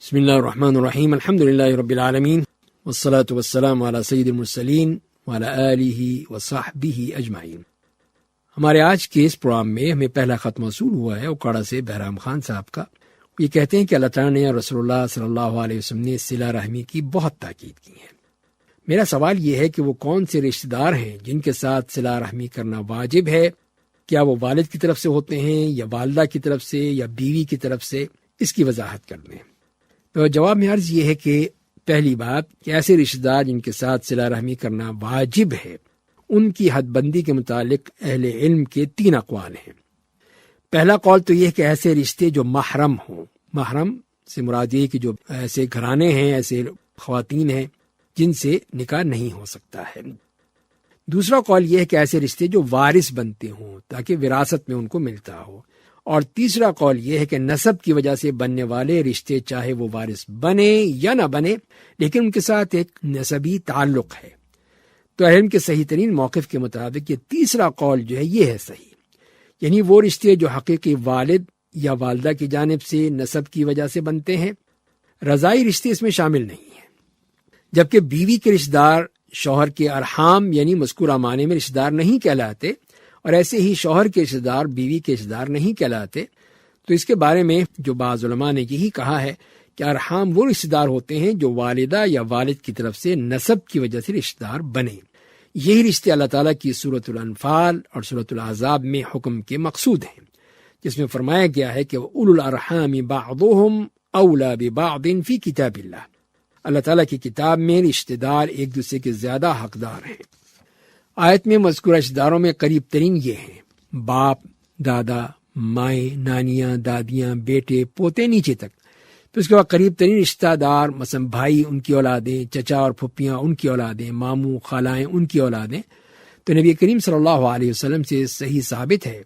بسم اللہ الرحمن الرحیم الحمد للہ رب العالمین والصلاة والسلام علی سید المرسلین وعلی آلہ وصحبہ اجمعین۔ ہمارے آج کے اس پروگرام میں ہمیں پہلا خط موصول ہوا ہے اوکاڑا سے بہرام خان صاحب کا۔ یہ کہتے ہیں کہ اللہ تعالیٰ نے رسول اللہ صلی اللہ علیہ وسلم نے صلہ رحمی کی بہت تاکید کی ہے۔ میرا سوال یہ ہے کہ وہ کون سے رشتہ دار ہیں جن کے ساتھ صلہ رحمی کرنا واجب ہے؟ کیا وہ والد کی طرف سے ہوتے ہیں یا والدہ کی طرف سے یا بیوی کی طرف سے؟ اس کی وضاحت کر دیں۔ تو جواب میں عرض یہ ہے کہ پہلی بات کہ ایسے رشتہ دار جن کے ساتھ صلہ رحمی کرنا واجب ہے، ان کی حد بندی کے متعلق اہل علم کے 3 اقوال ہیں۔ پہلا قول تو یہ ہے کہ ایسے رشتے جو محرم ہوں، محرم سے مراد یہ کہ جو ایسے گھرانے ہیں، ایسے خواتین ہیں جن سے نکاح نہیں ہو سکتا ہے۔ دوسرا قول یہ ہے کہ ایسے رشتے جو وارث بنتے ہوں تاکہ وراثت میں ان کو ملتا ہو۔ اور تیسرا قول یہ ہے کہ نسب کی وجہ سے بننے والے رشتے چاہے وہ وارث بنے یا نہ بنے لیکن ان کے ساتھ ایک نسبی تعلق ہے۔ تو اہل علم کے صحیح ترین موقف کے مطابق یہ تیسرا قول جو ہے یہ ہے صحیح، یعنی وہ رشتے جو حقیقی والد یا والدہ کی جانب سے نسب کی وجہ سے بنتے ہیں، رضائی رشتے اس میں شامل نہیں ہیں۔ جبکہ بیوی کے رشتہ دار شوہر کے ارحام یعنی مذکورہ معنی میں رشتہ دار نہیں کہلاتے، اور ایسے ہی شوہر کے رشتہ دار بیوی کے رشتہ دار نہیں کہلاتے۔ تو اس کے بارے میں جو بعض علماء نے یہی کہا ہے کہ ارحام وہ رشتہ دار ہوتے ہیں جو والدہ یا والد کی طرف سے نسب کی وجہ سے رشتہ دار بنے۔ یہی رشتے اللہ تعالیٰ کی سورۃ الانفال اور سورۃ الاحزاب میں حکم کے مقصود ہیں، جس میں فرمایا گیا ہے کہ اولو الارحام بعضهم اولی ببعض فی کتاب اللہ۔ اللہ تعالیٰ کی کتاب میں رشتہ دار ایک دوسرے کے زیادہ حقدار ہیں۔ آیت میں مذکورہ رشتہ داروں میں قریب ترین یہ ہیں: باپ، دادا، مائیں، نانیاں، دادیاں، بیٹے، پوتے، نیچے تک۔ پھر اس کے بعد قریب ترین رشتہ دار مثلا بھائی، ان کی اولادیں، چچا اور پھپھیاں، ان کی اولادیں، ماموں، خالائیں، ان کی اولادیں۔ تو نبی کریم صلی اللہ علیہ وسلم سے صحیح ثابت ہے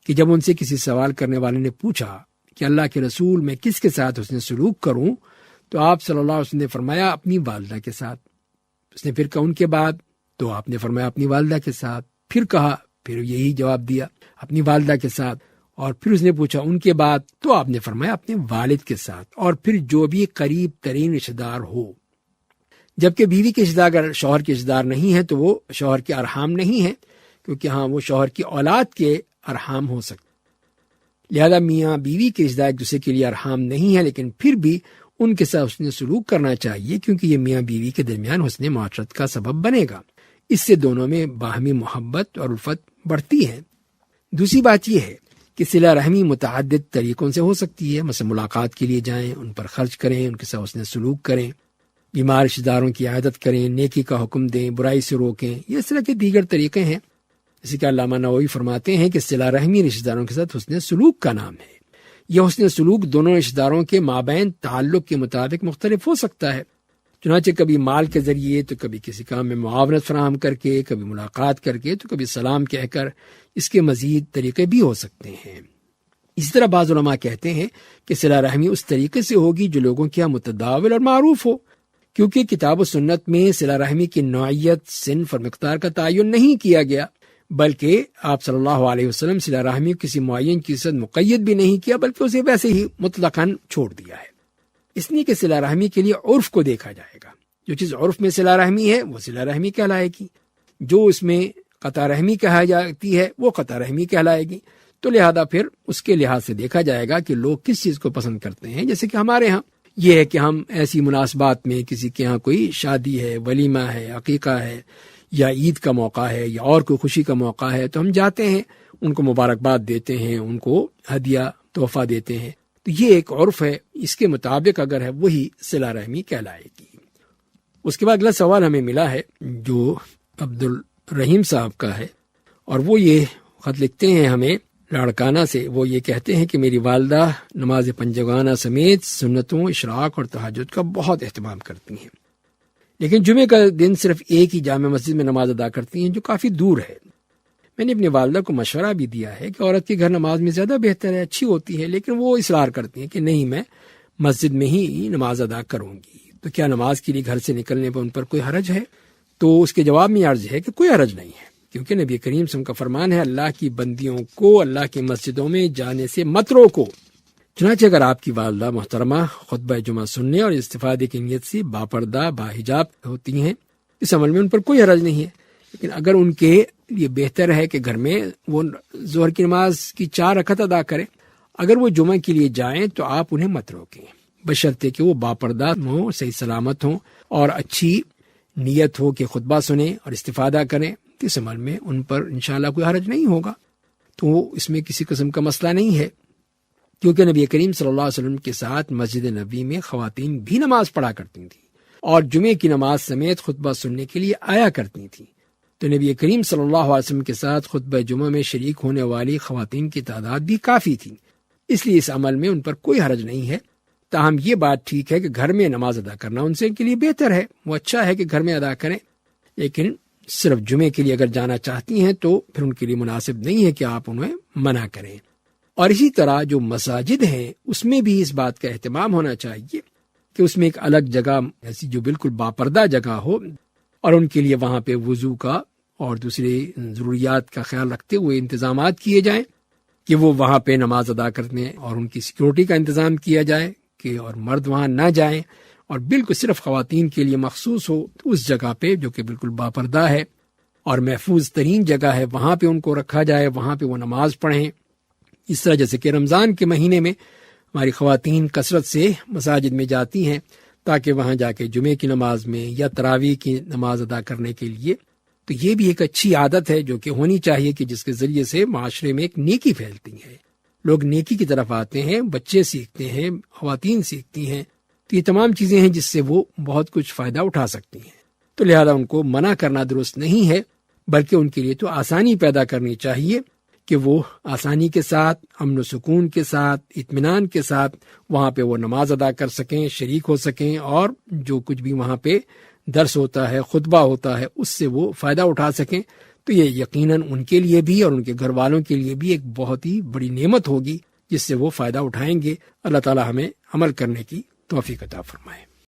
کہ جب ان سے کسی سوال کرنے والے نے پوچھا کہ اللہ کے رسول میں کس کے ساتھ حسن سلوک کروں، تو آپ صلی اللہ علیہ وسلم نے فرمایا اپنی والدہ کے ساتھ۔ اس نے پھر کہا ان کے بعد، تو آپ نے فرمایا اپنی والدہ کے ساتھ۔ پھر کہا، پھر یہی جواب دیا اپنی والدہ کے ساتھ۔ اور پھر اس نے پوچھا ان کے بعد، تو آپ نے فرمایا اپنے والد کے ساتھ، اور پھر جو بھی قریب ترین رشتہ دار ہو۔ جبکہ بیوی کے رشتہ دار اگر شوہر کے رشتہ دار نہیں ہے تو وہ شوہر کے ارحام نہیں ہے، کیونکہ وہ شوہر کی اولاد کے ارحام ہو سکتے۔ لہذا میاں بیوی کے رشتہ دار ایک دوسرے کے لیے ارحام نہیں ہے، لیکن پھر بھی ان کے ساتھ حسن سلوک کرنا چاہیے، کیونکہ یہ میاں بیوی کے درمیان حسن معاشرت کا سبب بنے گا۔ اس سے دونوں میں باہمی محبت اور الفت بڑھتی ہے۔ دوسری بات یہ ہے کہ صلہ رحمی متعدد طریقوں سے ہو سکتی ہے، مثلا ملاقات کے لیے جائیں، ان پر خرچ کریں، ان کے ساتھ حسن سلوک کریں، بیمار رشتہ داروں کی عیادت کریں، نیکی کا حکم دیں، برائی سے روکیں۔ یہ اس طرح کے دیگر طریقے ہیں۔ اسی کا علامہ نووی فرماتے ہیں کہ صلہ رحمی رشتہ داروں کے ساتھ حسن سلوک کا نام ہے۔ یہ حسن سلوک دونوں رشتہ داروں کے مابین تعلق کے مطابق مختلف ہو سکتا ہے، چنانچہ کبھی مال کے ذریعے، تو کبھی کسی کام میں معاونت فراہم کر کے، کبھی ملاقات کر کے، تو کبھی سلام کہہ کر۔ اس کے مزید طریقے بھی ہو سکتے ہیں۔ اسی طرح بعض علماء کہتے ہیں کہ صلہ رحمی اس طریقے سے ہوگی جو لوگوں کے یہاں متداول اور معروف ہو، کیونکہ کتاب و سنت میں صلہ رحمی کی نوعیت، صنف اور مقدار کا تعین نہیں کیا گیا، بلکہ آپ صلی اللہ علیہ وسلم صلہ رحمی کسی معین کی صد مقید بھی نہیں کیا، بلکہ اسے ویسے ہی مطلقاً چھوڑ دیا ہے۔ اس لیے کہ صلہ رحمی کے لیے عرف کو دیکھا جائے گا۔ جو چیز عرف میں صلہ رحمی ہے وہ صلہ رحمی کہلائے گی، جو اس میں قطع رحمی کہا جاتی ہے وہ قطع رحمی کہلائے گی۔ تو لہذا پھر اس کے لحاظ سے دیکھا جائے گا کہ لوگ کس چیز کو پسند کرتے ہیں۔ جیسے کہ ہمارے ہاں یہ ہے کہ ہم ایسی مناسبات میں، کسی کے ہاں کوئی شادی ہے، ولیمہ ہے، عقیقہ ہے، یا عید کا موقع ہے، یا اور کوئی خوشی کا موقع ہے، تو ہم جاتے ہیں، ان کو مبارکباد دیتے ہیں، ان کو ہدیہ تحفہ دیتے ہیں۔ تو یہ ایک عرف ہے، اس کے مطابق اگر ہے وہی صلہ رحمی کہلائے گی۔ اس کے بعد اگلا سوال ہمیں ملا ہے جو عبد الرحیم صاحب کا ہے، اور وہ یہ خط لکھتے ہیں ہمیں لاڑکانہ سے۔ وہ یہ کہتے ہیں کہ میری والدہ نماز پنجگانہ سمیت سنتوں، اشراق اور تہجد کا بہت اہتمام کرتی ہیں، لیکن جمعے کا دن صرف ایک ہی جامع مسجد میں نماز ادا کرتی ہیں جو کافی دور ہے۔ میں نے اپنی والدہ کو مشورہ بھی دیا ہے کہ عورت کے گھر نماز میں زیادہ بہتر ہے، اچھی ہوتی ہے، لیکن وہ اصرار کرتی ہیں کہ نہیں، میں مسجد میں ہی نماز ادا کروں گی۔ تو کیا نماز کے لیے گھر سے نکلنے پر ان پر کوئی حرج ہے؟ تو اس کے جواب میں عرض ہے کہ کوئی حرج نہیں ہے، کیونکہ نبی کریم صلی اللہ علیہ وسلم کا فرمان ہے، اللہ کی بندیوں کو اللہ کی مسجدوں میں جانے سے مت روکو، چنانچہ اگر آپ کی والدہ محترمہ خطبہ جمعہ سننے اور استفادے کی نیت سے باپردہ باحجاب ہوتی ہیں، اس عمل میں ان پر کوئی حرج نہیں ہے، لیکن اگر ان کے لیے بہتر ہے کہ گھر میں وہ ظہر کی نماز کی 4 رکعت ادا کریں، اگر وہ جمعہ کے لیے جائیں تو آپ انہیں مت روکیں، بشرطے کہ وہ باپردہ ہوں، صحیح سلامت ہوں اور اچھی نیت ہو کہ خطبہ سنیں اور استفادہ کریں، تو اس عمل میں ان پر انشاءاللہ کوئی حرج نہیں ہوگا۔ تو اس میں کسی قسم کا مسئلہ نہیں ہے، کیونکہ نبی کریم صلی اللہ علیہ وسلم کے ساتھ مسجد نبوی میں خواتین بھی نماز پڑھا کرتی تھیں اور جمعے کی نماز سمیت خطبہ سننے کے لیے آیا کرتی تھیں۔ تو نبی کریم صلی اللہ علیہ وسلم کے ساتھ خطبہ جمعہ میں شریک ہونے والی خواتین کی تعداد بھی کافی تھی، اس لیے اس عمل میں ان پر کوئی حرج نہیں ہے۔ تاہم یہ بات ٹھیک ہے کہ گھر میں نماز ادا کرنا ان سے کے لیے بہتر ہے، وہ اچھا ہے کہ گھر میں ادا کریں، لیکن صرف جمعے کے لیے اگر جانا چاہتی ہیں تو پھر ان کے لیے مناسب نہیں ہے کہ آپ انہیں منع کریں۔ اور اسی طرح جو مساجد ہیں اس میں بھی اس بات کا اہتمام ہونا چاہیے کہ اس میں ایک الگ جگہ ایسی جو بالکل باپردہ جگہ ہو اور ان کے لیے وہاں پہ وضو کا اور دوسری ضروریات کا خیال رکھتے ہوئے انتظامات کیے جائیں کہ وہ وہاں پہ نماز ادا کرنے، اور ان کی سیکیورٹی کا انتظام کیا جائے کہ اور مرد وہاں نہ جائیں اور بالکل صرف خواتین کے لیے مخصوص ہو، تو اس جگہ پہ جو کہ بالکل باپردہ ہے اور محفوظ ترین جگہ ہے وہاں پہ ان کو رکھا جائے، وہاں پہ وہ نماز پڑھیں۔ اس طرح جیسے کہ رمضان کے مہینے میں ہماری خواتین کثرت سے مساجد میں جاتی ہیں تاکہ وہاں جا کے جمعے کی نماز میں یا تراویح کی نماز ادا کرنے کے لیے، تو یہ بھی ایک اچھی عادت ہے جو کہ ہونی چاہیے کہ جس کے ذریعے سے معاشرے میں ایک نیکی پھیلتی ہے، لوگ نیکی کی طرف آتے ہیں، بچے سیکھتے ہیں، خواتین سیکھتی ہیں، تو یہ تمام چیزیں ہیں جس سے وہ بہت کچھ فائدہ اٹھا سکتی ہیں۔ تو لہذا ان کو منع کرنا درست نہیں ہے، بلکہ ان کے لیے تو آسانی پیدا کرنی چاہیے کہ وہ آسانی کے ساتھ، امن و سکون کے ساتھ، اطمینان کے ساتھ وہاں پہ وہ نماز ادا کر سکیں، شریک ہو سکیں، اور جو کچھ بھی وہاں پہ درس ہوتا ہے، خطبہ ہوتا ہے، اس سے وہ فائدہ اٹھا سکیں۔ تو یہ یقیناً ان کے لیے بھی اور ان کے گھر والوں کے لیے بھی ایک بہت ہی بڑی نعمت ہوگی جس سے وہ فائدہ اٹھائیں گے۔ اللہ تعالی ہمیں عمل کرنے کی توفیق عطا فرمائے۔